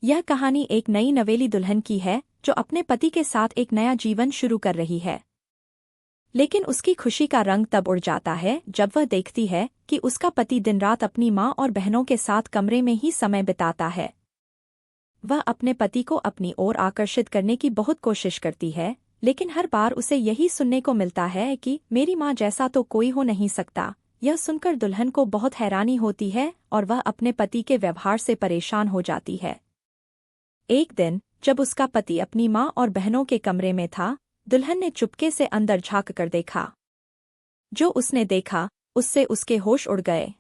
यह कहानी एक नई नवेली दुल्हन की है जो अपने पति के साथ एक नया जीवन शुरू कर रही है। लेकिन उसकी खुशी का रंग तब उड़ जाता है जब वह देखती है कि उसका पति दिन रात अपनी माँ और बहनों के साथ कमरे में ही समय बिताता है। वह अपने पति को अपनी ओर आकर्षित करने की बहुत कोशिश करती है, लेकिन हर बार उसे यही सुनने को मिलता है कि मेरी माँ जैसा तो कोई हो नहीं सकता। यह सुनकर दुल्हन को बहुत हैरानी होती है और वह अपने पति के व्यवहार से परेशान हो जाती है। एक दिन जब उसका पति अपनी माँ और बहनों के कमरे में था, दुल्हन ने चुपके से अंदर झांक कर देखा। जो उसने देखा उससे उसके होश उड़ गए।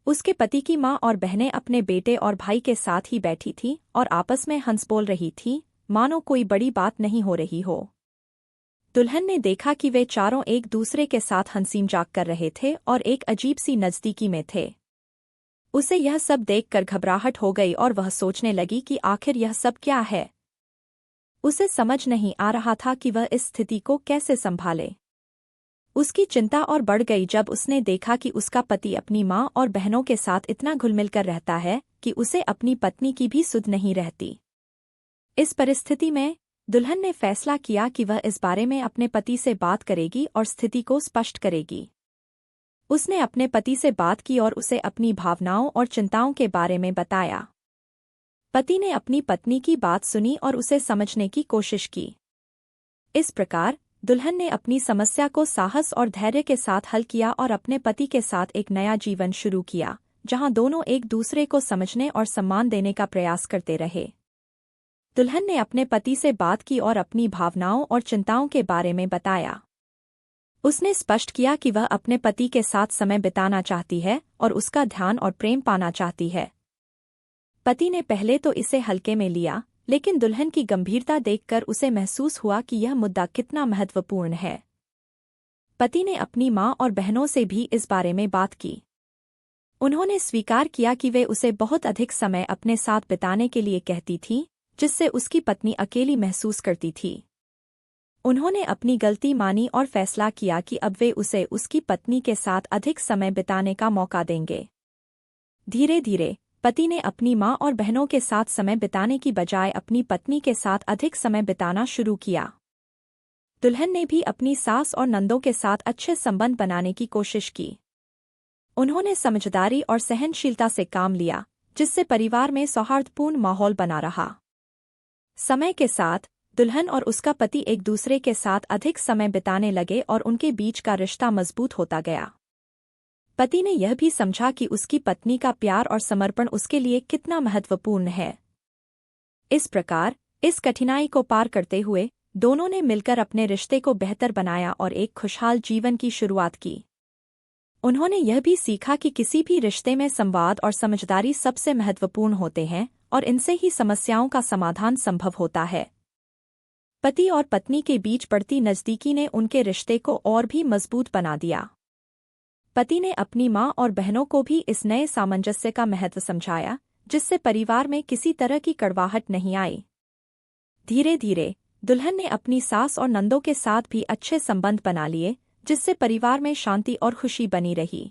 उसके पति की माँ और बहनें अपने बेटे और भाई के साथ ही बैठी थीं और आपस में हंस बोल रही थीं, मानो कोई बड़ी बात नहीं हो रही हो। दुल्हन ने देखा कि वे चारों एक दूसरे के साथ हंसी मजाक कर रहे थे और एक अजीब सी नज़दीकी में थे। उसे यह सब देखकर घबराहट हो गई और वह सोचने लगी कि आखिर यह सब क्या है। उसे समझ नहीं आ रहा था कि वह इस स्थिति को कैसे संभाले। उसकी चिंता और बढ़ गई जब उसने देखा कि उसका पति अपनी माँ और बहनों के साथ इतना घुल-मिल कर रहता है कि उसे अपनी पत्नी की भी सुध नहीं रहती। इस परिस्थिति में दुल्हन ने फैसला किया कि वह इस बारे में अपने पति से बात करेगी और स्थिति को स्पष्ट करेगी। उसने अपने पति से बात की और उसे अपनी भावनाओं और चिंताओं के बारे में बताया। पति ने अपनी पत्नी की बात सुनी और उसे समझने की कोशिश की। इस प्रकार दुल्हन ने अपनी समस्या को साहस और धैर्य के साथ हल किया और अपने पति के साथ एक नया जीवन शुरू किया, जहां दोनों एक दूसरे को समझने और सम्मान देने का प्रयास करते रहे। दुल्हन ने अपने पति से बात की और अपनी भावनाओं और चिंताओं के बारे में बताया। उसने स्पष्ट किया कि वह अपने पति के साथ समय बिताना चाहती है और उसका ध्यान और प्रेम पाना चाहती है। पति ने पहले तो इसे हल्के में लिया, लेकिन दुल्हन की गंभीरता देखकर उसे महसूस हुआ कि यह मुद्दा कितना महत्वपूर्ण है। पति ने अपनी माँ और बहनों से भी इस बारे में बात की। उन्होंने स्वीकार किया कि वे उसे बहुत अधिक समय अपने साथ बिताने के लिए कहती थीं, जिससे उसकी पत्नी अकेली महसूस करती थी। उन्होंने अपनी गलती मानी और फैसला किया कि अब वे उसे उसकी पत्नी के साथ अधिक समय बिताने का मौका देंगे। धीरे धीरे पति ने अपनी माँ और बहनों के साथ समय बिताने की बजाय अपनी पत्नी के साथ अधिक समय बिताना शुरू किया। दुल्हन ने भी अपनी सास और नंदों के साथ अच्छे संबंध बनाने की कोशिश की। उन्होंने समझदारी और सहनशीलता से काम लिया, जिससे परिवार में सौहार्दपूर्ण माहौल बना रहा। समय के साथ दुल्हन और उसका पति एक दूसरे के साथ अधिक समय बिताने लगे और उनके बीच का रिश्ता मजबूत होता गया। पति ने यह भी समझा कि उसकी पत्नी का प्यार और समर्पण उसके लिए कितना महत्वपूर्ण है। इस प्रकार इस कठिनाई को पार करते हुए दोनों ने मिलकर अपने रिश्ते को बेहतर बनाया और एक खुशहाल जीवन की शुरुआत की। उन्होंने यह भी सीखा कि किसी भी रिश्ते में संवाद और समझदारी सबसे महत्वपूर्ण होते हैं और इनसे ही समस्याओं का समाधान संभव होता है। पति और पत्नी के बीच बढ़ती नज़दीकी ने उनके रिश्ते को और भी मजबूत बना दिया। पति ने अपनी माँ और बहनों को भी इस नए सामंजस्य का महत्व समझाया, जिससे परिवार में किसी तरह की कड़वाहट नहीं आई। धीरे धीरे दुल्हन ने अपनी सास और नंदों के साथ भी अच्छे संबंध बना लिए, जिससे परिवार में शांति और खुशी बनी रही।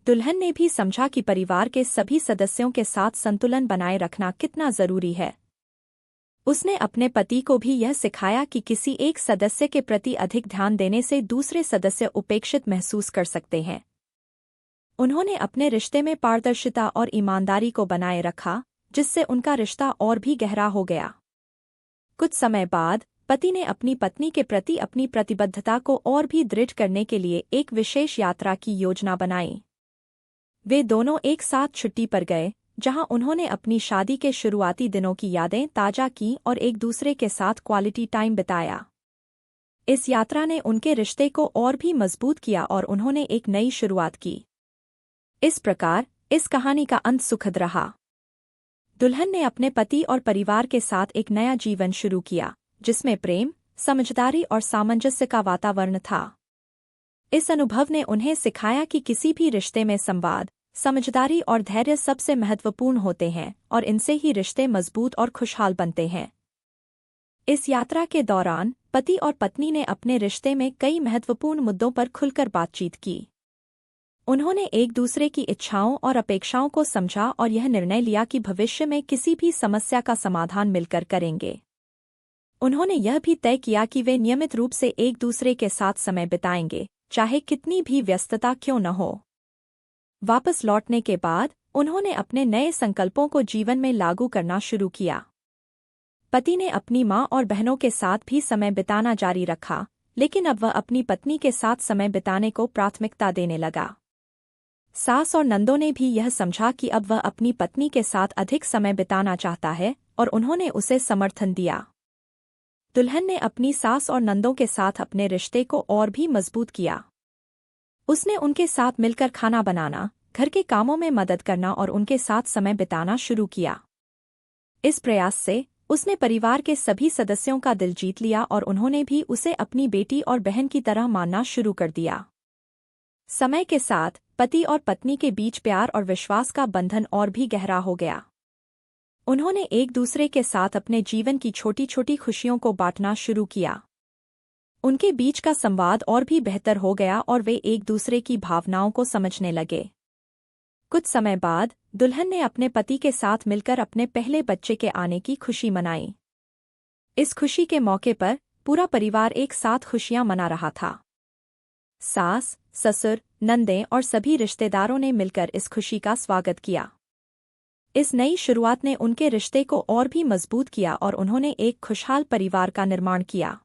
दुल्हन ने भी समझा कि परिवार के सभी सदस्यों के साथ संतुलन बनाए रखना कितना जरूरी है। उसने अपने पति को भी यह सिखाया कि किसी एक सदस्य के प्रति अधिक ध्यान देने से दूसरे सदस्य उपेक्षित महसूस कर सकते हैं। उन्होंने अपने रिश्ते में पारदर्शिता और ईमानदारी को बनाए रखा, जिससे उनका रिश्ता और भी गहरा हो गया। कुछ समय बाद पति ने अपनी पत्नी के प्रति अपनी प्रतिबद्धता को और भी दृढ़ करने के लिए एक विशेष यात्रा की योजना बनाई। वे दोनों एक साथ छुट्टी पर गए, जहां उन्होंने अपनी शादी के शुरुआती दिनों की यादें ताज़ा की और एक दूसरे के साथ क्वालिटी टाइम बिताया। इस यात्रा ने उनके रिश्ते को और भी मजबूत किया और उन्होंने एक नई शुरुआत की। इस प्रकार इस कहानी का अंत सुखद रहा। दुल्हन ने अपने पति और परिवार के साथ एक नया जीवन शुरू किया, जिसमें प्रेम, समझदारी और सामंजस्य का वातावरण था। इस अनुभव ने उन्हें सिखाया कि किसी भी रिश्ते में संवाद, समझदारी और धैर्य सबसे महत्वपूर्ण होते हैं और इनसे ही रिश्ते मजबूत और खुशहाल बनते हैं। इस यात्रा के दौरान पति और पत्नी ने अपने रिश्ते में कई महत्वपूर्ण मुद्दों पर खुलकर बातचीत की। उन्होंने एक दूसरे की इच्छाओं और अपेक्षाओं को समझा और यह निर्णय लिया कि भविष्य में किसी भी समस्या का समाधान मिलकर करेंगे। उन्होंने यह भी तय किया कि वे नियमित रूप से एक दूसरे के साथ समय बिताएंगे, चाहे कितनी भी व्यस्तता क्यों न हो। वापस लौटने के बाद उन्होंने अपने नए संकल्पों को जीवन में लागू करना शुरू किया। पति ने अपनी माँ और बहनों के साथ भी समय बिताना जारी रखा, लेकिन अब वह अपनी पत्नी के साथ समय बिताने को प्राथमिकता देने लगा। सास और नंदों ने भी यह समझा कि अब वह अपनी पत्नी के साथ अधिक समय बिताना चाहता है और उन्होंने उसे समर्थन दिया। दुल्हन ने अपनी सास और नंदों के साथ अपने रिश्ते को और भी मजबूत किया। उसने उनके साथ मिलकर खाना बनाना, घर के कामों में मदद करना और उनके साथ समय बिताना शुरू किया। इस प्रयास से उसने परिवार के सभी सदस्यों का दिल जीत लिया और उन्होंने भी उसे अपनी बेटी और बहन की तरह मानना शुरू कर दिया। समय के साथ पति और पत्नी के बीच प्यार और विश्वास का बंधन और भी गहरा हो गया। उन्होंने एक दूसरे के साथ अपने जीवन की छोटी छोटी खुशियों को बांटना शुरू किया। उनके बीच का संवाद और भी बेहतर हो गया और वे एक दूसरे की भावनाओं को समझने लगे। कुछ समय बाद दुल्हन ने अपने पति के साथ मिलकर अपने पहले बच्चे के आने की खुशी मनाई। इस खुशी के मौके पर पूरा परिवार एक साथ खुशियां मना रहा था। सास, ससुर, नंदें और सभी रिश्तेदारों ने मिलकर इस खुशी का स्वागत किया। इस नई शुरुआत ने उनके रिश्ते को और भी मजबूत किया और उन्होंने एक खुशहाल परिवार का निर्माण किया।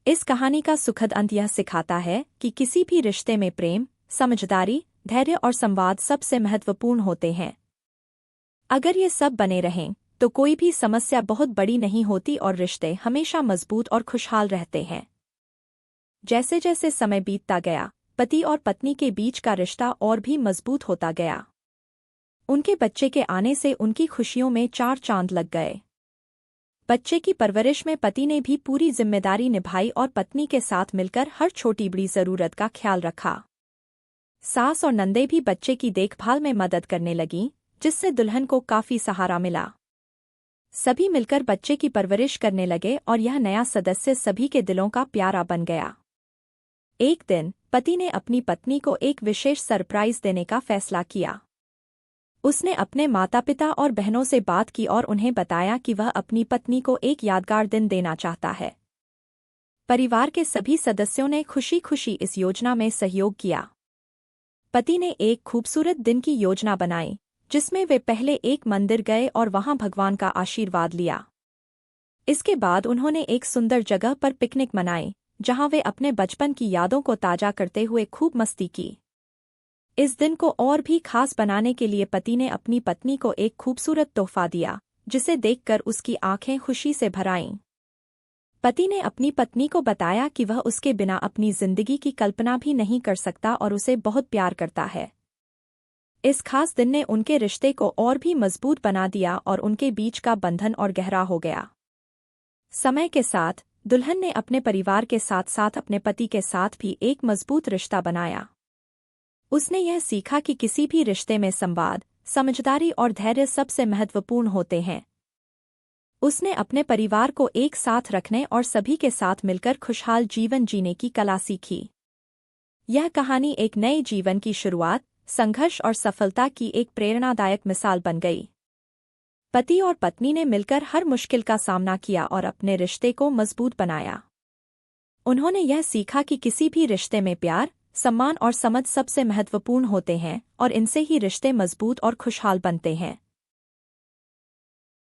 इस कहानी का सुखद अंत यह सिखाता है कि किसी भी रिश्ते में प्रेम, समझदारी, धैर्य और संवाद सबसे महत्वपूर्ण होते हैं। अगर ये सब बने रहें तो कोई भी समस्या बहुत बड़ी नहीं होती और रिश्ते हमेशा मजबूत और खुशहाल रहते हैं। जैसे जैसे समय बीतता गया, पति और पत्नी के बीच का रिश्ता और भी मजबूत होता गया। उनके बच्चे के आने से उनकी खुशियों में चार चांद लग गए। बच्चे की परवरिश में पति ने भी पूरी जिम्मेदारी निभाई और पत्नी के साथ मिलकर हर छोटी बड़ी जरूरत का ख्याल रखा। सास और नंदे भी बच्चे की देखभाल में मदद करने लगीं, जिससे दुल्हन को काफी सहारा मिला। सभी मिलकर बच्चे की परवरिश करने लगे और यह नया सदस्य सभी के दिलों का प्यारा बन गया। एक दिन पति ने अपनी पत्नी को एक विशेष सरप्राइज देने का फैसला किया। उसने अपने माता पिता और बहनों से बात की और उन्हें बताया कि वह अपनी पत्नी को एक यादगार दिन देना चाहता है। परिवार के सभी सदस्यों ने खुशी खुशी इस योजना में सहयोग किया। पति ने एक खूबसूरत दिन की योजना बनाई, जिसमें वे पहले एक मंदिर गए और वहां भगवान का आशीर्वाद लिया। इसके बाद उन्होंने एक सुंदर जगह पर पिकनिक मनाई, जहां वे अपने बचपन की यादों को ताजा करते हुए खूब मस्ती की। इस दिन को और भी खास बनाने के लिए पति ने अपनी पत्नी को एक खूबसूरत तोहफा दिया, जिसे देखकर उसकी आंखें खुशी से भर आईं। पति ने अपनी पत्नी को बताया कि वह उसके बिना अपनी जिंदगी की कल्पना भी नहीं कर सकता और उसे बहुत प्यार करता है। इस खास दिन ने उनके रिश्ते को और भी मजबूत बना दिया और उनके बीच का बंधन और गहरा हो गया। समय के साथ दुल्हन ने अपने परिवार के साथ साथ अपने पति के साथ भी एक मजबूत रिश्ता बनाया। उसने यह सीखा कि किसी भी रिश्ते में संवाद, समझदारी और धैर्य सबसे महत्वपूर्ण होते हैं। उसने अपने परिवार को एक साथ रखने और सभी के साथ मिलकर खुशहाल जीवन जीने की कला सीखी। यह कहानी एक नए जीवन की शुरुआत, संघर्ष और सफलता की एक प्रेरणादायक मिसाल बन गई। पति और पत्नी ने मिलकर हर मुश्किल का सामना किया और अपने रिश्ते को मजबूत बनाया। उन्होंने यह सीखा कि किसी भी रिश्ते में प्यार, सम्मान और समझ सबसे महत्वपूर्ण होते हैं और इनसे ही रिश्ते मजबूत और खुशहाल बनते हैं।